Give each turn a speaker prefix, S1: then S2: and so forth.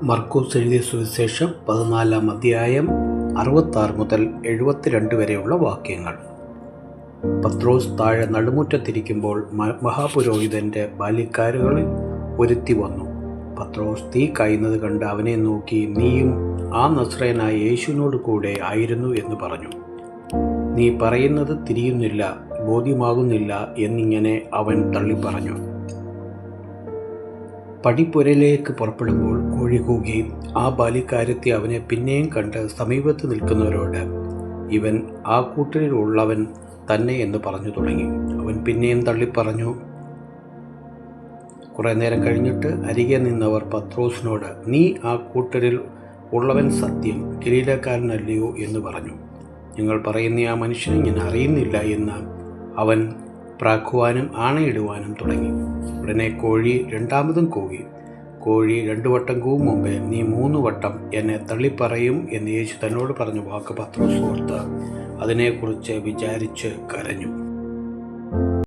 S1: മർക്കോസ് എഴുതിയ സുവിശേഷം 14-ാം അധ്യായം 66 മുതൽ 72 വരെയുള്ള വാക്യങ്ങൾ. പത്രോസ് താഴെ നടുമുറ്റത്തിരിക്കുമ്പോൾ മഹാപുരോഹിതൻ്റെ ബാല്യക്കാരുകളിൽ ഒരുത്തി വന്നു. പത്രോസ് തീ കായുന്നത് കണ്ട് അവനെ നോക്കി, നീയും ആ നസ്രയനായ യേശുവിനോട് കൂടെ ആയിരുന്നു എന്ന് പറഞ്ഞു. നീ പറയുന്നത് തിരിയുന്നില്ല, ബോധ്യമാകുന്നില്ല എന്നിങ്ങനെ അവൻ തള്ളിപ്പറഞ്ഞു. പടിപ്പുരയിലേക്ക് പുറപ്പെടുമ്പോൾ കോഴി കൂകി. ആ ബാല്യക്കാരത്തി അവനെ പിന്നെയും കണ്ട് സമീപത്ത് നിൽക്കുന്നവരോട്, ഇവൻ ആ കൂട്ടരിൽ ഉള്ളവൻ തന്നെ എന്ന് പറഞ്ഞു തുടങ്ങി. അവൻ പിന്നെയും തള്ളിപ്പറഞ്ഞു. കുറേ നേരം കഴിഞ്ഞിട്ട് അരികെ നിന്നവർ പത്രോസിനോട്, നീ ആ കൂട്ടരിൽ ഉള്ളവൻ സത്യം ഗലീലക്കാരനല്ലയോ എന്ന് പറഞ്ഞു. ഞങ്ങൾ പറയുന്ന ആ മനുഷ്യനെ ഞാൻ അറിയുന്നില്ല എന്ന് അവൻ പ്രാക്കുവാനും ആണയിടുവാനും തുടങ്ങി. ഉടനെ കോഴി രണ്ടാമതും കൂകി. കോഴി 2 വട്ടം കൂവും മുമ്പേ നീ 3 വട്ടം എന്നെ തള്ളിപ്പറയും എന്ന് യേശു തന്നോട് പറഞ്ഞ വാക്ക് പത്രോസ് ഓർത്ത് അതിനെക്കുറിച്ച് വിചാരിച്ച് കരഞ്ഞു.